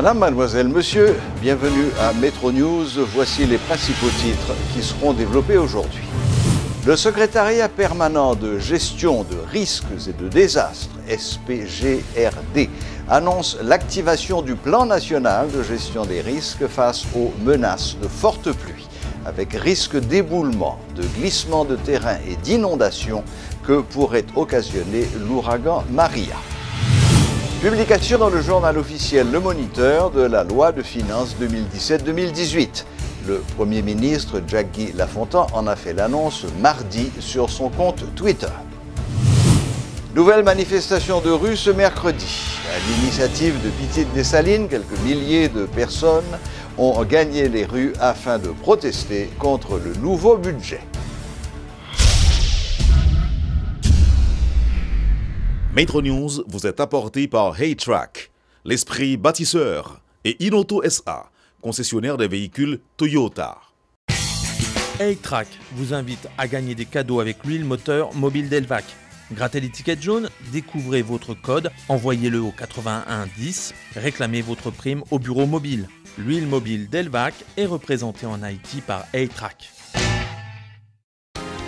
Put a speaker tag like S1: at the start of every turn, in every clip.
S1: Madame, mademoiselle, monsieur, bienvenue à Metro News. Voici les principaux titres qui seront développés aujourd'hui. Le secrétariat permanent de gestion de risques et de désastres, SPGRD, annonce l'activation du plan national de gestion des risques face aux menaces de fortes pluies, avec risque d'éboulement, de glissement de terrain et d'inondation que pourrait occasionner l'ouragan Maria. Publication dans le journal officiel Le Moniteur de la loi de finances 2017-2018. Le Premier ministre Jaggi Lafontan en a fait l'annonce mardi sur son compte Twitter. Nouvelle manifestation de rue ce mercredi. À l'initiative de Petite-Dessalines, quelques milliers de personnes ont gagné les rues afin de protester contre le nouveau budget.
S2: Metro News vous est apporté par Haytrack, l'esprit bâtisseur, et Inoto SA, concessionnaire des véhicules Toyota.
S3: Haytrack vous invite à gagner des cadeaux avec l'huile moteur mobile Delvac. Grattez l'étiquette jaune, découvrez votre code, envoyez-le au 8110, réclamez votre prime au bureau mobile. L'huile mobile Delvac est représentée en Haïti par Haytrack.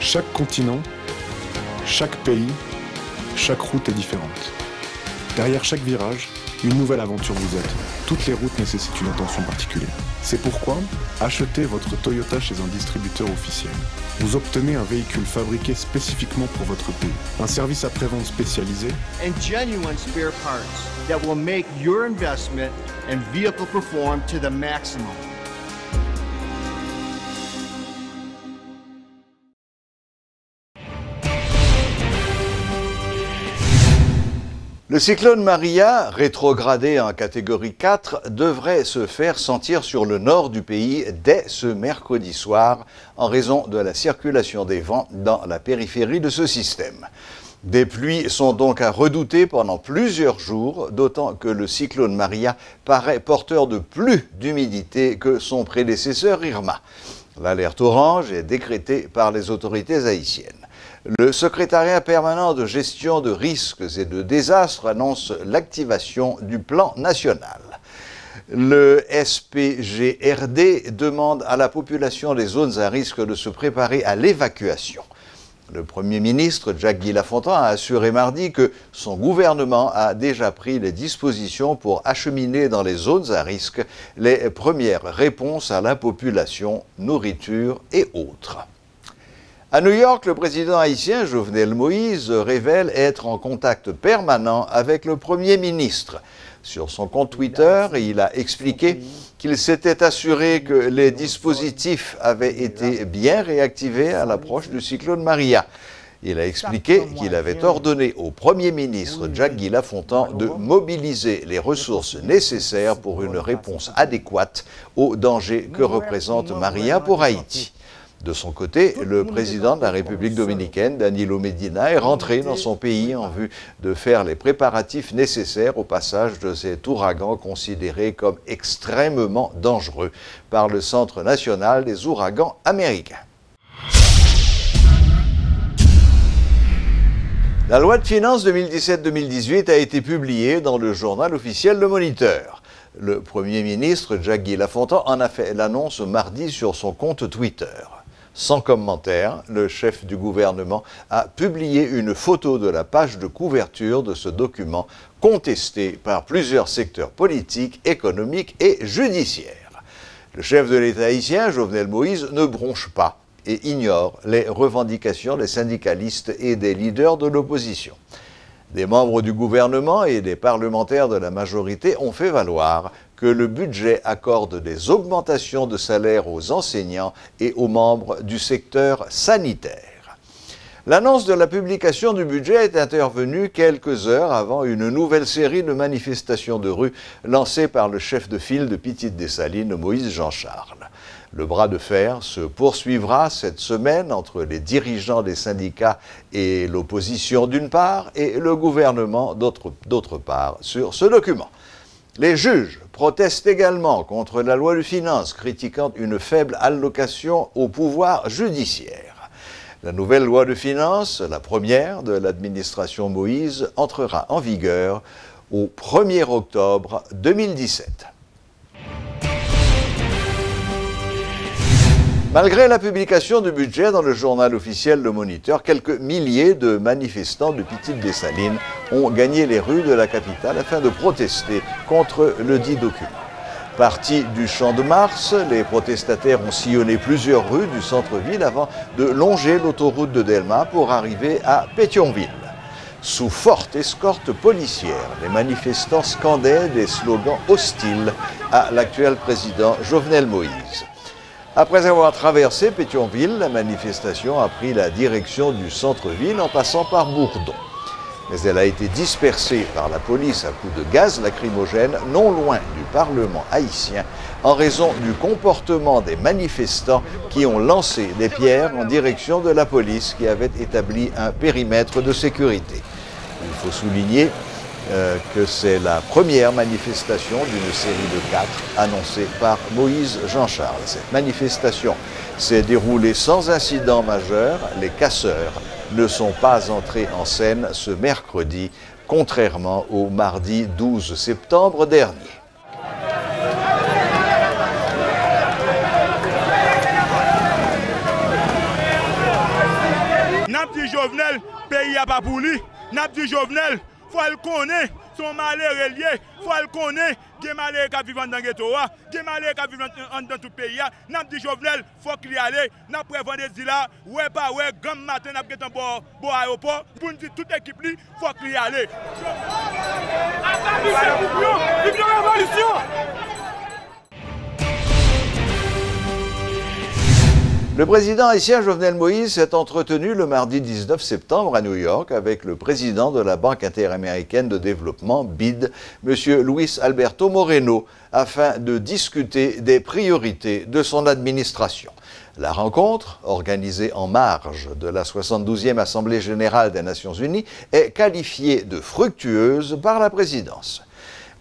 S4: Chaque continent, chaque pays, chaque route est différente. Derrière chaque virage, une nouvelle aventure vous attend. Toutes les routes nécessitent une attention particulière. C'est pourquoi, achetez votre Toyota chez un distributeur officiel. Vous obtenez un véhicule fabriqué spécifiquement pour votre pays. Un service après-vente spécialisé
S5: and genuine spare parts that will make your investment and vehicle perform to the maximum.
S1: Le cyclone Maria, rétrogradé en catégorie 4, devrait se faire sentir sur le nord du pays dès ce mercredi soir en raison de la circulation des vents dans la périphérie de ce système. Des pluies sont donc à redouter pendant plusieurs jours, d'autant que le cyclone Maria paraît porteur de plus d'humidité que son prédécesseur Irma. L'alerte orange est décrétée par les autorités haïtiennes. Le secrétariat permanent de gestion de risques et de désastres annonce l'activation du plan national. Le SPGRD demande à la population des zones à risque de se préparer à l'évacuation. Le Premier ministre Jaggi Lafontan a assuré mardi que son gouvernement a déjà pris les dispositions pour acheminer dans les zones à risque les premières réponses à la population, nourriture et autres. À New York, le président haïtien Jovenel Moïse révèle être en contact permanent avec le Premier ministre. Sur son compte Twitter, il a expliqué qu'il s'était assuré que les dispositifs avaient été bien réactivés à l'approche du cyclone Maria. Il a expliqué qu'il avait ordonné au Premier ministre Jaggi Lafontan de mobiliser les ressources nécessaires pour une réponse adéquate aux dangers que représente Maria pour Haïti. De son côté, le président de la République dominicaine, Danilo Medina, est rentré dans son pays en vue de faire les préparatifs nécessaires au passage de cet ouragan considéré comme extrêmement dangereux par le Centre national des ouragans américains. La loi de finances 2017-2018 a été publiée dans le journal officiel Le Moniteur. Le Premier ministre Jaggi Lafontan en a fait l'annonce mardi sur son compte Twitter. Sans commentaire, le chef du gouvernement a publié une photo de la page de couverture de ce document contesté par plusieurs secteurs politiques, économiques et judiciaires. Le chef de l'État haïtien, Jovenel Moïse, ne bronche pas et ignore les revendications des syndicalistes et des leaders de l'opposition. Des membres du gouvernement et des parlementaires de la majorité ont fait valoir que le budget accorde des augmentations de salaire aux enseignants et aux membres du secteur sanitaire. L'annonce de la publication du budget est intervenue quelques heures avant une nouvelle série de manifestations de rue lancées par le chef de file de Petite-Dessalines, Moïse Jean-Charles. Le bras de fer se poursuivra cette semaine entre les dirigeants des syndicats et l'opposition d'une part et le gouvernement d'autre part sur ce document. Les juges protestent également contre la loi de finances, critiquant une faible allocation au pouvoir judiciaire. La nouvelle loi de finances, la première de l'administration Moïse, entrera en vigueur au 1er octobre 2017. Malgré la publication du budget dans le journal officiel Le Moniteur, quelques milliers de manifestants de Petite-Dessalines ont gagné les rues de la capitale afin de protester contre le dit document. Partis du Champ de Mars, les protestataires ont sillonné plusieurs rues du centre-ville avant de longer l'autoroute de Delma pour arriver à Pétionville. Sous forte escorte policière, les manifestants scandaient des slogans hostiles à l'actuel président Jovenel Moïse. Après avoir traversé Pétionville, la manifestation a pris la direction du centre-ville en passant par Bourdon. Mais elle a été dispersée par la police à coups de gaz lacrymogène non loin du Parlement haïtien en raison du comportement des manifestants qui ont lancé des pierres en direction de la police qui avait établi un périmètre de sécurité. Il faut souligner que c'est la première manifestation d'une série de 4 annoncée par Moïse Jean-Charles. Cette manifestation s'est déroulée sans incident majeur. Les casseurs ne sont pas entrés en scène ce mercredi, contrairement au mardi 12 septembre dernier.
S6: Napdi Jovenel, pays à pas pour lui. Napdi Jovenel, faut le connaître, son malheur est lié, faut le connaître, des malheurs qui vivent dans le ghetto, des malheurs qui vivent dans tout le pays. Napdi Jovenel, faut qu'il y aille, n'a prévenu des là, ouais pas ouais, grand matin, n'a pas un bon aéroport, pour nous dire toute équipe, faut qu'il y aille. Vive la révolution!
S1: Le président haïtien Jovenel Moïse s'est entretenu le mardi 19 septembre à New York avec le président de la Banque interaméricaine de développement, BID, M. Luis Alberto Moreno, afin de discuter des priorités de son administration. La rencontre, organisée en marge de la 72e Assemblée générale des Nations unies, est qualifiée de fructueuse par la présidence.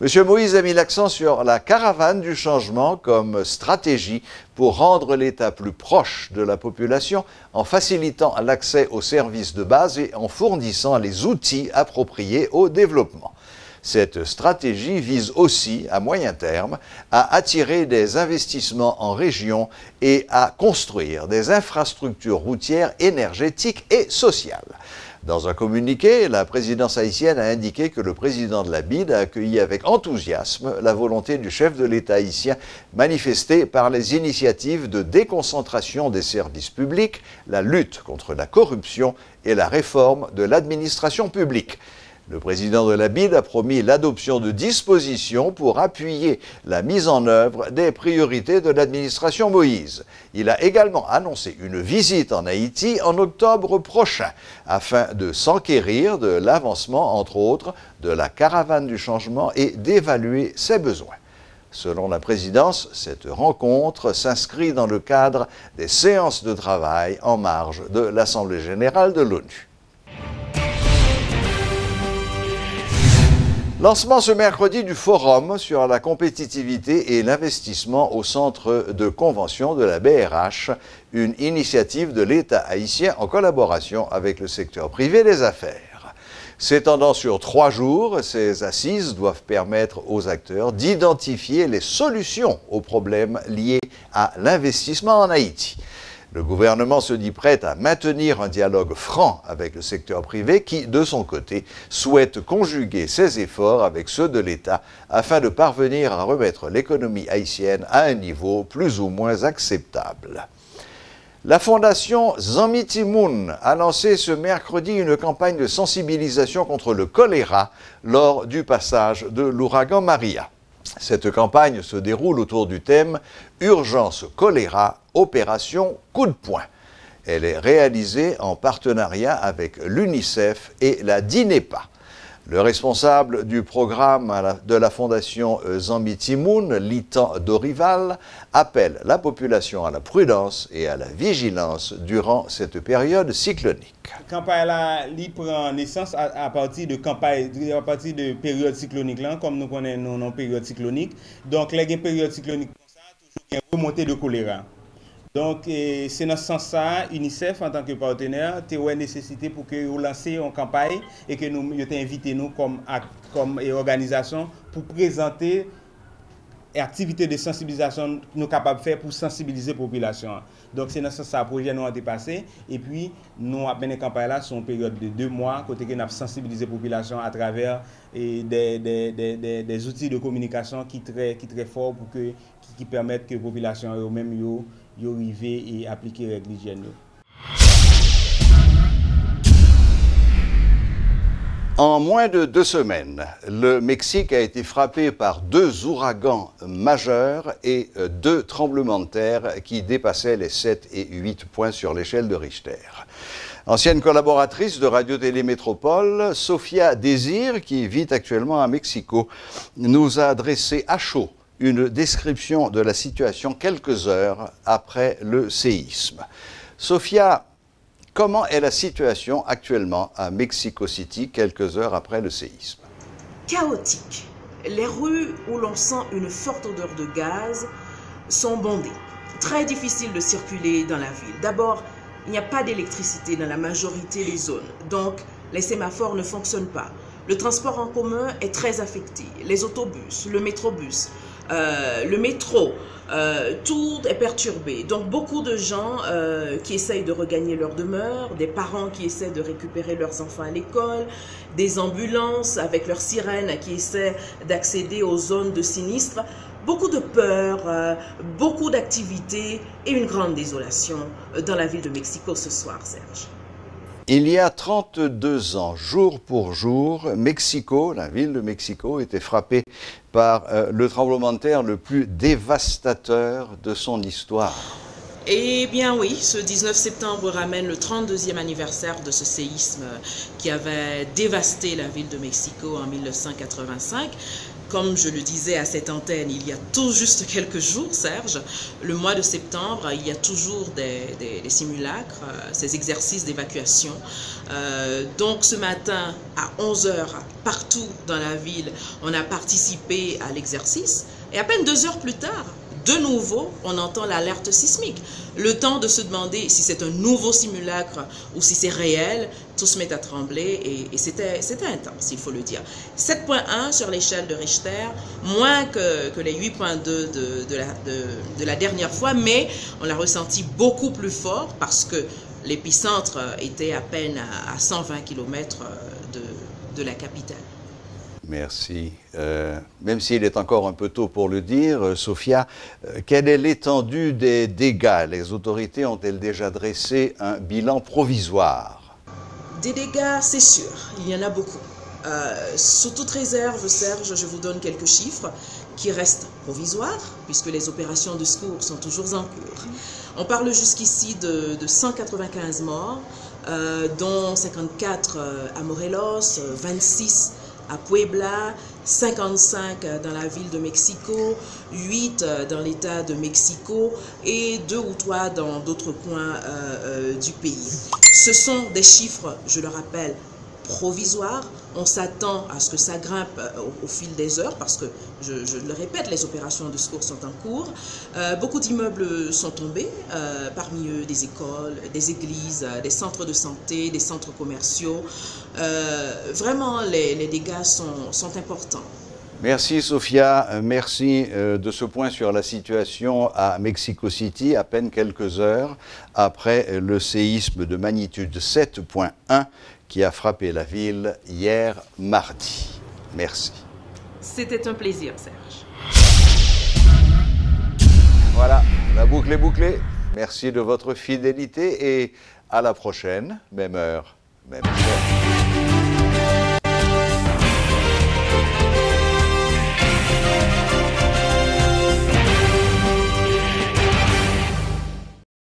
S1: M. Moïse a mis l'accent sur la caravane du changement comme stratégie pour rendre l'État plus proche de la population en facilitant l'accès aux services de base et en fournissant les outils appropriés au développement. Cette stratégie vise aussi, à moyen terme, à attirer des investissements en région et à construire des infrastructures routières, énergétiques et sociales. Dans un communiqué, la présidence haïtienne a indiqué que le président de la BID a accueilli avec enthousiasme la volonté du chef de l'État haïtien manifestée par les initiatives de déconcentration des services publics, la lutte contre la corruption et la réforme de l'administration publique. Le président de la BID a promis l'adoption de dispositions pour appuyer la mise en œuvre des priorités de l'administration Moïse. Il a également annoncé une visite en Haïti en octobre prochain, afin de s'enquérir de l'avancement, entre autres, de la caravane du changement et d'évaluer ses besoins. Selon la présidence, cette rencontre s'inscrit dans le cadre des séances de travail en marge de l'Assemblée générale de l'ONU. Lancement ce mercredi du forum sur la compétitivité et l'investissement au centre de convention de la BRH, une initiative de l'État haïtien en collaboration avec le secteur privé des affaires. S'étendant sur 3 jours, ces assises doivent permettre aux acteurs d'identifier les solutions aux problèmes liés à l'investissement en Haïti. Le gouvernement se dit prêt à maintenir un dialogue franc avec le secteur privé qui, de son côté, souhaite conjuguer ses efforts avec ceux de l'État afin de parvenir à remettre l'économie haïtienne à un niveau plus ou moins acceptable. La fondation Zanmiti Moun a lancé ce mercredi une campagne de sensibilisation contre le choléra lors du passage de l'ouragan Maria. Cette campagne se déroule autour du thème « Urgence choléra, opération coup de poing ». Elle est réalisée en partenariat avec l'UNICEF et la DINEPA. Le responsable du programme de la fondation Zanmiti Moun, Litan Dorival, appelle la population à la prudence et à la vigilance durant cette période cyclonique.
S7: La campagne prend naissance à partir de période cyclonique, là, comme nous connaissons nos périodes cycloniques. Donc, les périodes cycloniques, toujours il y a une remontée de choléra. Donc, c'est dans ce sens-là, UNICEF, en tant que partenaire, a une nécessité pour que vous lanciez une campagne et que nous invité nous comme organisation pour présenter activité de sensibilisation nous capables de faire pour sensibiliser la population. Donc c'est dans ce sens que le projet nous a dépassé et puis nous avons mené campagne là sur une période de 2 mois côté que nous avons sensibilisé la population à travers des outils de communication qui très forts pour qui permettent que la population eux-mêmes arrive et appliquer les règles d'hygiène.
S1: En moins de 2 semaines, le Mexique a été frappé par 2 ouragans majeurs et 2 tremblements de terre qui dépassaient les 7 et 8 points sur l'échelle de Richter. Ancienne collaboratrice de Radio-Télé Métropole, Sophia Désir, qui vit actuellement à Mexico, nous a dressé à chaud une description de la situation quelques heures après le séisme. Sophia, comment est la situation actuellement à Mexico City quelques heures après le séisme?
S8: Chaotique. Les rues où l'on sent une forte odeur de gaz sont bondées. Très difficile de circuler dans la ville. D'abord, il n'y a pas d'électricité dans la majorité des zones, donc les sémaphores ne fonctionnent pas. Le transport en commun est très affecté. Les autobus, le métrobus, le métro, tout est perturbé. Donc beaucoup de gens qui essayent de regagner leur demeure, des parents qui essaient de récupérer leurs enfants à l'école, des ambulances avec leurs sirènes qui essaient d'accéder aux zones de sinistre. Beaucoup de peur, beaucoup d'activités et une grande désolation dans la ville de Mexico ce soir, Serge.
S1: Il y a 32 ans, jour pour jour, Mexico, la ville de Mexico, était frappée par le tremblement de terre le plus dévastateur de son histoire.
S8: Eh bien oui, ce 19 septembre ramène le 32e anniversaire de ce séisme qui avait dévasté la ville de Mexico en 1985. Comme je le disais à cette antenne, il y a tout juste quelques jours, Serge, le mois de septembre, il y a toujours des simulacres, ces exercices d'évacuation. Donc ce matin, à 11 h, partout dans la ville, on a participé à l'exercice. Et à peine 2 heures plus tard, de nouveau, on entend l'alerte sismique. Le temps de se demander si c'est un nouveau simulacre ou si c'est réel, tout se met à trembler et c'était intense, il faut le dire. 7.1 sur l'échelle de Richter, moins que les 8.2 de la dernière fois, mais on l'a ressenti beaucoup plus fort parce que l'épicentre était à peine à 120 km de la capitale.
S1: Merci. Même s'il est encore un peu tôt pour le dire, Sophia, quelle est l'étendue des dégâts? Les autorités ont-elles déjà dressé un bilan provisoire?
S8: Des dégâts, c'est sûr, il y en a beaucoup. Sous toute réserve, Serge, je vous donne quelques chiffres qui restent provisoires, puisque les opérations de secours sont toujours en cours. On parle jusqu'ici de 195 morts, dont 54 à Morelos, 26 à Puebla, 55 dans la ville de Mexico, 8 dans l'état de Mexico et 2 ou 3 dans d'autres coins du pays. Ce sont des chiffres, je le rappelle, provisoires. On s'attend à ce que ça grimpe au fil des heures parce que, je le répète, les opérations de secours sont en cours. Beaucoup d'immeubles sont tombés, parmi eux des écoles, des églises, des centres de santé, des centres commerciaux. Vraiment, les dégâts sont importants.
S1: Merci Sophia, merci de ce point sur la situation à Mexico City, à peine quelques heures après le séisme de magnitude 7.1 qui a frappé la ville hier mardi. Merci.
S8: C'était un plaisir, Serge.
S1: Voilà, la boucle est bouclée. Merci de votre fidélité et à la prochaine, même heure, même chaîne.